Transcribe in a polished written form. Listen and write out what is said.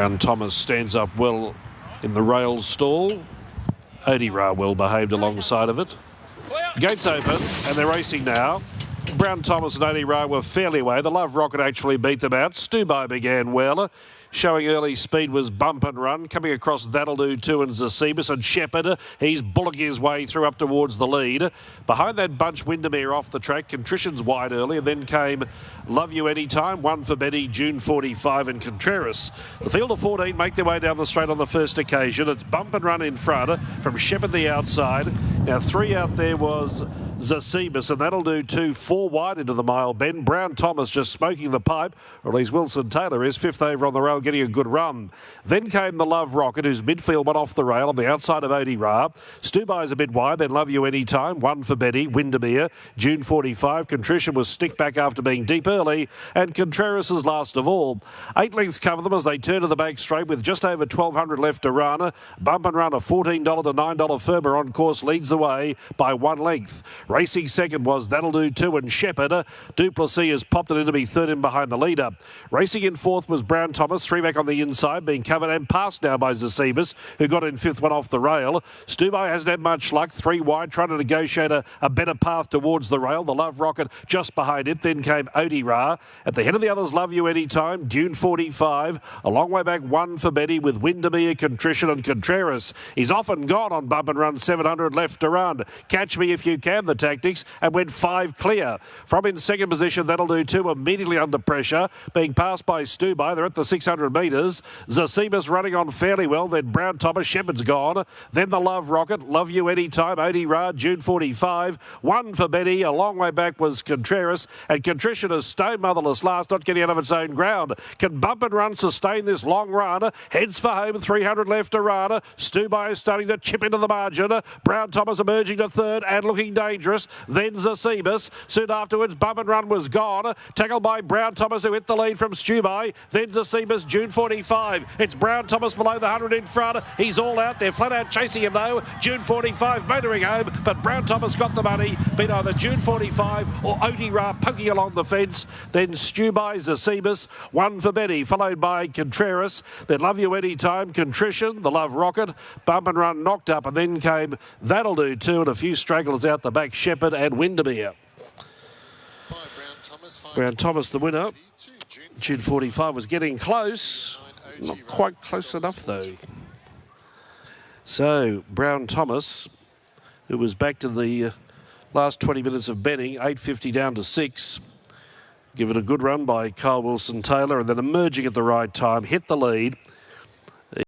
Brown Thomas stands up well in the rails stall. Odira well behaved alongside of it. Gates open and they're racing now. Brown Thomas and Odira were fairly away. The Love Rocket actually beat them out. Stubai began well. Showing early speed was Bump and Run. Coming across That'll Do Too and Zasebus and Shepherd. He's bullocking his way through up towards the lead. Behind that bunch, Windermere off the track. Contrition's wide early, and then came Love You Anytime, One for Betty, June 45 and Contreras. The field of 14 make their way down the straight on the first occasion. It's Bump and Run in front from Shepherd the outside. Now 3 out there was Zasebus, and That'll Do Too, 4 wide into the mile bend. Brown Thomas just smoking the pipe, or at least Wilson Taylor is 5th over on the rail, getting a good run. Then came the Love Rocket, whose midfield went off the rail on the outside of Odira. Stubai's a bit wide, then Love You Anytime, One for Betty, Windermere, June 45. Contrition was stick back after being deep early, and Contreras is last of all. 8 lengths cover them as they turn to the back straight with just over 1,200 left to run. Bump and Run, a $14 to $9 firmer on course, leads the way by 1 length. Racing second was That'll Do Too and Shepherd. Duplessis has popped it in to be third in behind the leader. Racing in fourth was Brown Thomas, 3 back on the inside, being covered and passed now by Zasebus, who got in 5th one off the rail. Stubai hasn't had much luck, 3 wide, trying to negotiate a better path towards the rail. The Love Rocket just behind it. Then came Odira. At the head of the others, Love You Anytime, June 45. A long way back, One for Betty with Windermere, Contrition and Contreras. He's off and gone on Bump and Run, 700 left to run. Catch Me If You Can, the tactics, and went 5 clear. From in second position, That'll Do Too, immediately under pressure, being passed by Stubai. They're at the 600 metres. Zasebus running on fairly well. Then Brown Thomas, Shepherd's gone. Then the Love Rocket, Love You Anytime, Odira, June 45. One for Betty. A long way back was Contreras, and Contrition is stone motherless last, not getting out of its own ground. Can Bump and Run sustain this long run? Heads for home, 300 left to run. Stubai is starting to chip into the margin. Brown Thomas emerging to third and looking dangerous. Then Zasebus. Soon afterwards, Bump and Run was gone. Tackled by Brown Thomas, who hit the lead from Stubai. Then Zasebus, June 45. It's Brown Thomas below the 100 in front. He's all out there, flat out chasing him though. June 45 motoring home, but Brown Thomas got the money. Beat either June 45 or Odira poking along the fence. Then Stubai, Zasebus, One for Betty, followed by Contreras. Then Love You Anytime, Contrition, the Love Rocket, Bump and Run knocked up, and then came That'll Do Too, and a few stragglers out the back, Shepherd and Windermere. Brown Thomas, the winner. June 45 was getting close. Not quite close enough, though. So, Brown Thomas, who was back to the last 20 minutes of betting, 8.50 down to 6. Given a good run by Kyle Wilson Taylor, and then emerging at the right time, hit the lead.